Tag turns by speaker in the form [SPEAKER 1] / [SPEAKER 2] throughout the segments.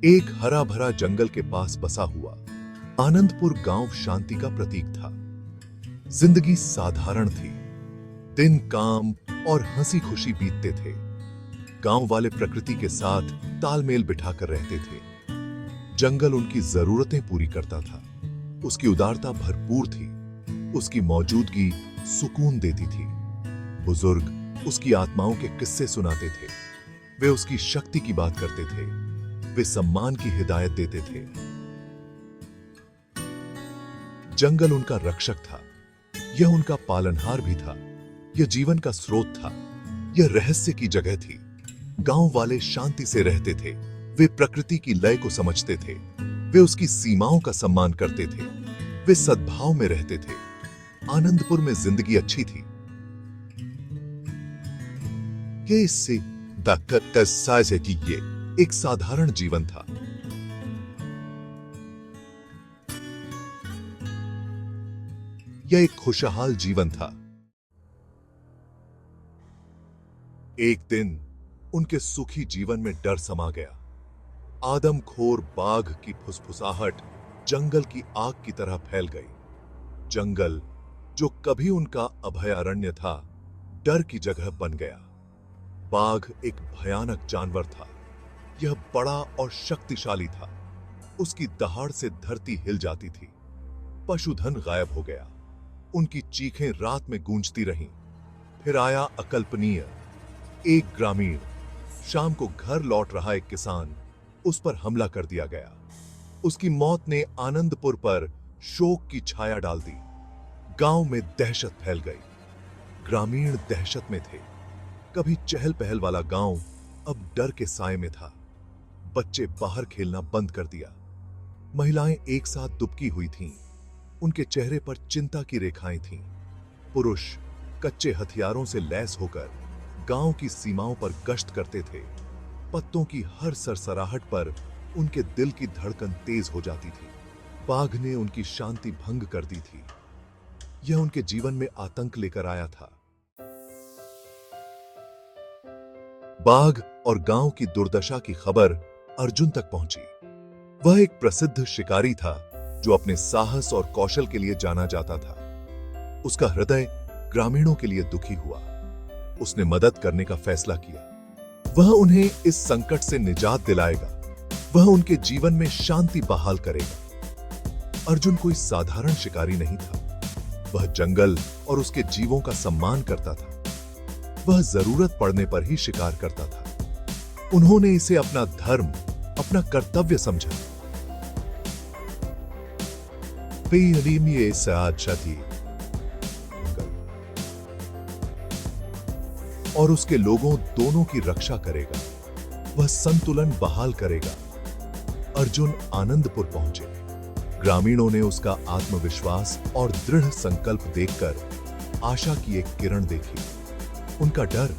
[SPEAKER 1] एक हरा भरा जंगल के पास बसा हुआ आनंदपुर गांव शांति का प्रतीक था। जिंदगी साधारण थी। दिन काम और हंसी खुशी बीतते थे। गांव वाले प्रकृति के साथ तालमेल बिठाकर रहते थे। जंगल उनकी जरूरतें पूरी करता था। उसकी उदारता भरपूर थी। उसकी मौजूदगी सुकून देती थी। बुजुर्ग उसकी आत्माओं के किस्से सुनाते थे। वे उसकी शक्ति की बात करते थे। वे सम्मान की हिदायत देते थे। जंगल उनका रक्षक था। यह उनका पालनहार भी था। यह जीवन का स्रोत था। यह रहस्य की जगह थी। गांव वाले शांति से रहते थे। वे प्रकृति की लय को समझते थे। वे उसकी सीमाओं का सम्मान करते थे। वे सद्भाव में रहते थे। आनंदपुर में जिंदगी अच्छी थी। ये इससे एक साधारण जीवन था। यह एक खुशहाल जीवन था। एक दिन उनके सुखी जीवन में डर समा गया। आदमखोर बाघ की फुसफुसाहट जंगल की आग की तरह फैल गई। जंगल जो कभी उनका अभयारण्य था, डर की जगह बन गया। बाघ एक भयानक जानवर था। यह बड़ा और शक्तिशाली था। उसकी दहाड़ से धरती हिल जाती थी। पशुधन गायब हो गया। उनकी चीखें रात में गूंजती रहीं। फिर आया अकल्पनीय। एक ग्रामीण, शाम को घर लौट रहा एक किसान, उस पर हमला कर दिया गया। उसकी मौत ने आनंदपुर पर शोक की छाया डाल दी। गांव में दहशत फैल गई। ग्रामीण दहशत में थे। कभी चहल पहल वाला गांव अब डर के साए में था। बच्चे बाहर खेलना बंद कर दिया। महिलाएं एक साथ दुबकी हुई थीं। उनके चेहरे पर चिंता की रेखाएं थीं। पुरुष कच्चे हथियारों से लैस होकर गांव की सीमाओं पर गश्त करते थे। पत्तों की हर सरसराहट पर उनके दिल की धड़कन तेज हो जाती थी। बाघ ने उनकी शांति भंग कर दी थी। यह उनके जीवन में आतंक लेकर आया था। बाघ और गांव की दुर्दशा की खबर अर्जुन तक पहुंची। वह एक प्रसिद्ध शिकारी था जो अपने साहस और कौशल के लिए जाना जाता था। उसका हृदय ग्रामीणों के लिए दुखी हुआ। उसने मदद करने का फैसला किया। वह उन्हें इस संकट से निजात दिलाएगा। वह उनके जीवन में शांति बहाल करेगा। अर्जुन कोई साधारण शिकारी नहीं था। वह जंगल और उसके जीवों का सम्मान करता था। वह जरूरत पड़ने पर ही शिकार करता था। उन्होंने इसे अपना धर्म, अपना कर्तव्य समझा। और उसके लोगों दोनों की रक्षा करेगा। वह संतुलन बहाल करेगा। अर्जुन आनंदपुर पहुंचे। ग्रामीणों ने उसका आत्मविश्वास और दृढ़ संकल्प देखकर आशा की एक किरण देखी। उनका डर,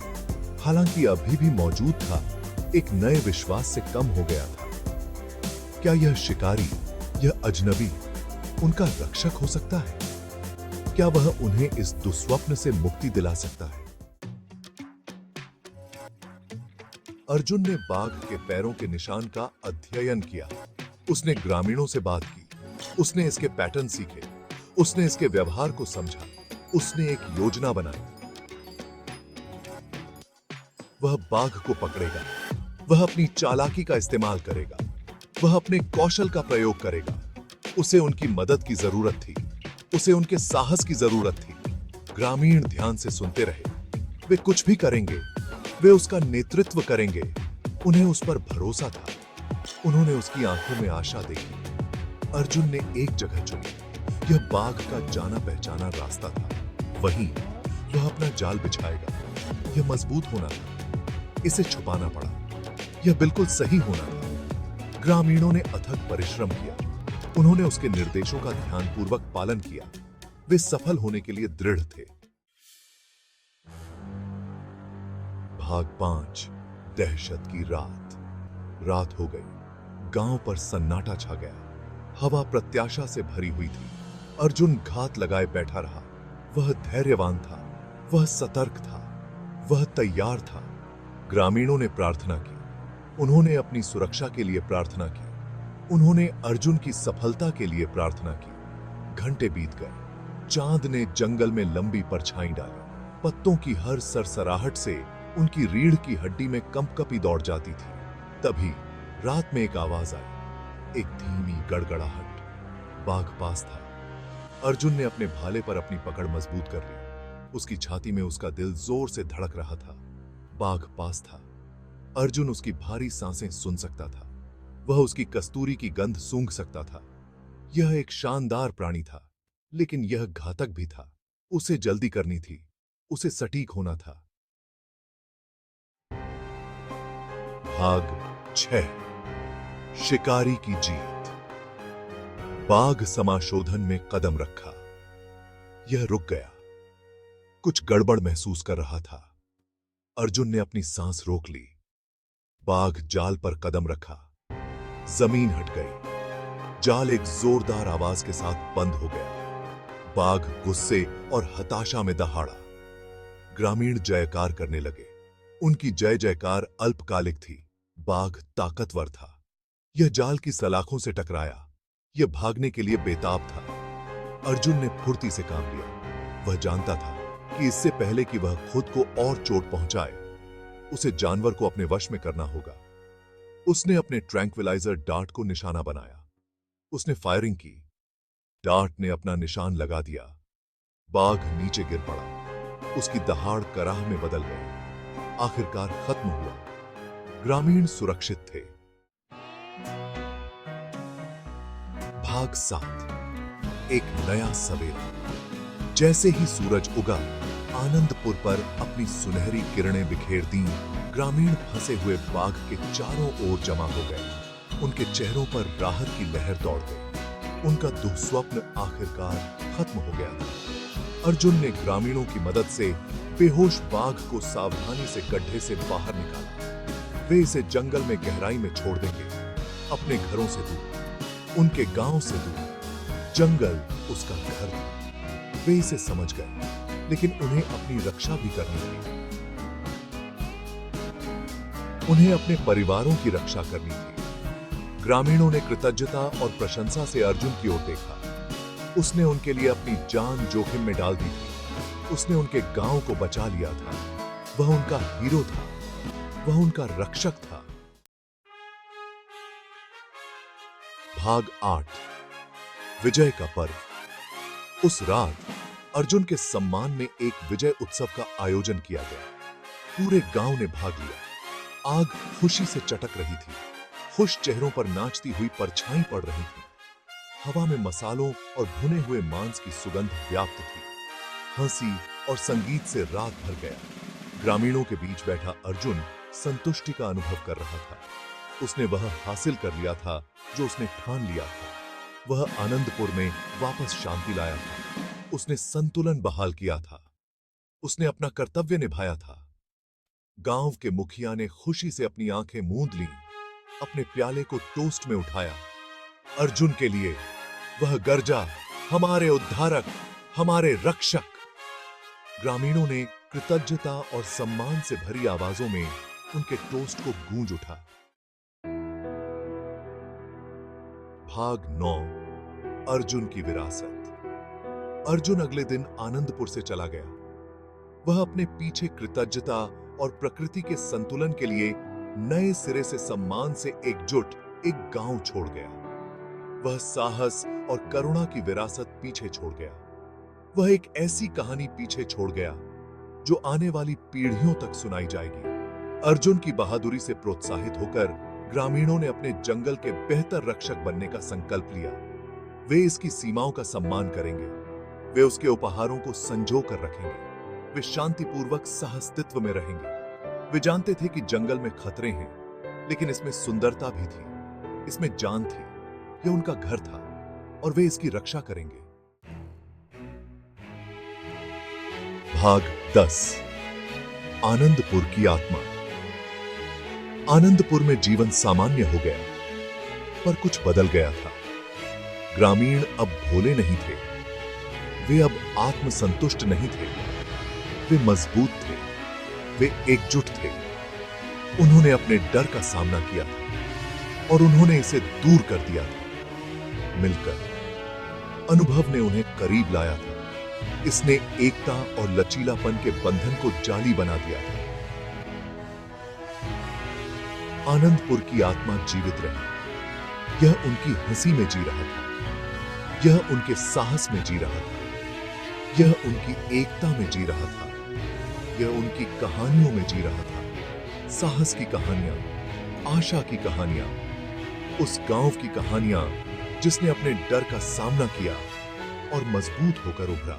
[SPEAKER 1] हालांकि अभी भी मौजूद था, एक नए विश्वास से कम हो गया था। क्या यह शिकारी, यह अजनबी उनका रक्षक हो सकता है? क्या वह उन्हें इस दुस्वप्न से मुक्ति दिला सकता है? अर्जुन ने बाघ के पैरों के निशान का अध्ययन किया। उसने ग्रामीणों से बात की। उसने इसके पैटर्न सीखे। उसने इसके व्यवहार को समझा। उसने एक योजना बनाई। वह बाघ को पकड़ेगा। वह अपनी चालाकी का इस्तेमाल करेगा। वह अपने कौशल का प्रयोग करेगा। उसे उनकी मदद की जरूरत थी। उसे उनके साहस की जरूरत थी। ग्रामीण ध्यान से सुनते रहे। वे कुछ भी करेंगे। वे उसका नेतृत्व करेंगे। उन्हें उस पर भरोसा था। उन्होंने उसकी आंखों में आशा देखी। अर्जुन ने एक जगह चुनी। यह बाघ का जाना पहचाना रास्ता था। वहीं वह अपना जाल बिछाएगा। यह मजबूत होना था। इसे छुपाना पड़ा। यह बिल्कुल सही होना था। ग्रामीणों ने अथक परिश्रम किया। उन्होंने उसके निर्देशों का ध्यानपूर्वक पालन किया। वे सफल होने के लिए दृढ़ थे। भाग 5। दहशत की रात। रात हो गई। गांव पर सन्नाटा छा गया। हवा प्रत्याशा से भरी हुई थी। अर्जुन घात लगाए बैठा रहा। वह धैर्यवान था। वह सतर्क था। वह तैयार था। ग्रामीणों ने प्रार्थना की। उन्होंने अपनी सुरक्षा के लिए प्रार्थना की। उन्होंने अर्जुन की सफलता के लिए प्रार्थना की। घंटे बीत गए। चांद ने जंगल में लंबी परछाई डाली। पत्तों की हर सरसराहट से उनकी रीढ़ की हड्डी में कंपकपी दौड़ जाती थी। तभी रात में एक आवाज आई, एक धीमी गड़गड़ाहट। बाघ पास था। अर्जुन ने अपने भाले पर अपनी पकड़ मजबूत कर ली। उसकी छाती में उसका दिल जोर से धड़क रहा था। बाघ पास था। अर्जुन उसकी भारी सांसें सुन सकता था। वह उसकी कस्तूरी की गंध सूंघ सकता था। यह एक शानदार प्राणी था, लेकिन यह घातक भी था। उसे जल्दी करनी थी। उसे सटीक होना था। भाग 6। शिकारी की जीत। बाघ समाशोधन में कदम रखा। यह रुक गया। कुछ गड़बड़ महसूस कर रहा था। अर्जुन ने अपनी सांस रोक ली। बाघ जाल पर कदम रखा। जमीन हट गई। जाल एक जोरदार आवाज के साथ बंद हो गया। बाघ गुस्से और हताशा में दहाड़ा। ग्रामीण जयकार करने लगे। उनकी जय जयकार अल्पकालिक थी। बाघ ताकतवर था। यह जाल की सलाखों से टकराया। यह भागने के लिए बेताब था। अर्जुन ने फुर्ती से काम लिया। वह जानता था कि इससे पहले कि वह खुद को और चोट पहुंचाए, उसे जानवर को अपने वश में करना होगा। उसने अपने ट्रैंक्विलाइजर डार्ट को निशाना बनाया। उसने फायरिंग की। डार्ट ने अपना निशान लगा दिया। बाघ नीचे गिर पड़ा। उसकी दहाड़ कराह में बदल गई। आखिरकार खत्म हुआ। ग्रामीण सुरक्षित थे। भाग 7। एक नया सवेरा। जैसे ही सूरज उगा, आनंदपुर पर अपनी सुनहरी किरणें बिखेर दी। ग्रामीण फंसे हुए बाघ के चारों ओर जमा हो गए। उनके चेहरों पर राहत की लहर दौड़ गई। उनका दुःस्वप्न आखिरकार खत्म हो गया था। अर्जुन ने ग्रामीणों की मदद से बेहोश बाघ को सावधानी से गड्ढे से बाहर निकाला। वे इसे जंगल में गहराई में छोड़ देंगे, अपने घरों से दूर, उनके गांव से दूर। जंगल उसका घर था। वे इसे समझ गए, लेकिन उन्हें अपनी रक्षा भी करनी थी। उन्हें अपने परिवारों की रक्षा करनी थी। ग्रामीणों ने कृतज्ञता और प्रशंसा से अर्जुन की ओर देखा। उसने उनके लिए अपनी जान जोखिम में डाल दी थी। उसने उनके गांव को बचा लिया था। वह उनका हीरो था। वह उनका रक्षक था। भाग 8। विजय का पर्व। उस रात अर्जुन के सम्मान में एक विजय उत्सव का आयोजन किया गया। पूरे गांव ने भाग लिया। आग खुशी से चटक रही थी। खुश चेहरों पर नाचती हुई परछाई पड़ रही थी। हवा में मसालों और भुने हुए मांस की सुगंध व्याप्त थी। हंसी और संगीत से रात भर गया। ग्रामीणों के बीच बैठा अर्जुन संतुष्टि का अनुभव कर रहा था। उसने वह हासिल कर लिया था जो उसने ठान लिया था। वह आनंदपुर में वापस शांति लाया था। उसने संतुलन बहाल किया था। उसने अपना कर्तव्य निभाया था। गांव के मुखिया ने खुशी से अपनी आंखें मूंद लीं। अपने प्याले को टोस्ट में उठाया। अर्जुन के लिए वह गर्जा, हमारे उद्धारक, हमारे रक्षक। ग्रामीणों ने कृतज्ञता और सम्मान से भरी आवाजों में उनके टोस्ट को गूंज उठा। भाग 9। अर्जुन की विरासत। अर्जुन अगले दिन आनंदपुर से चला गया। वह अपने पीछे कृतज्ञता और प्रकृति के संतुलन के लिए नए सिरे से सम्मान से एकजुट एक गांव छोड़ गया। वह साहस और करुणा की विरासत पीछे छोड़ गया। वह एक ऐसी कहानी पीछे छोड़ गया जो आने वाली पीढ़ियों तक सुनाई जाएगी। अर्जुन की बहादुरी से प्रोत्साहित होकर ग्रामीणों ने अपने जंगल के बेहतर रक्षक बनने का संकल्प लिया। वे इसकी सीमाओं का सम्मान करेंगे। वे उसके उपहारों को संजो कर रखेंगे। वे शांतिपूर्वक सहअस्तित्व में रहेंगे। वे जानते थे कि जंगल में खतरे हैं, लेकिन इसमें सुंदरता भी थी। इसमें जान थी। यह उनका घर था और वे इसकी रक्षा करेंगे। भाग 10। आनंदपुर की आत्मा। आनंदपुर में जीवन सामान्य हो गया, पर कुछ बदल गया था। ग्रामीण अब भोले नहीं थे। वे अब आत्मसंतुष्ट नहीं थे। वे मजबूत थे। वे एकजुट थे। उन्होंने अपने डर का सामना किया था और उन्होंने इसे दूर कर दिया था। मिलकर अनुभव ने उन्हें करीब लाया था। इसने एकता और लचीलापन के बंधन को जाली बना दिया था। आनंदपुर की आत्मा जीवित रही। यह उनकी हंसी में जी रहा था, यह उनके साहस में जी रहा था, यह उनकी एकता में जी रहा था, यह उनकी कहानियों में जी रहा था। साहस की कहानियां, आशा की कहानियां, उस गांव की कहानियां जिसने अपने डर का सामना किया और मजबूत होकर उभरा।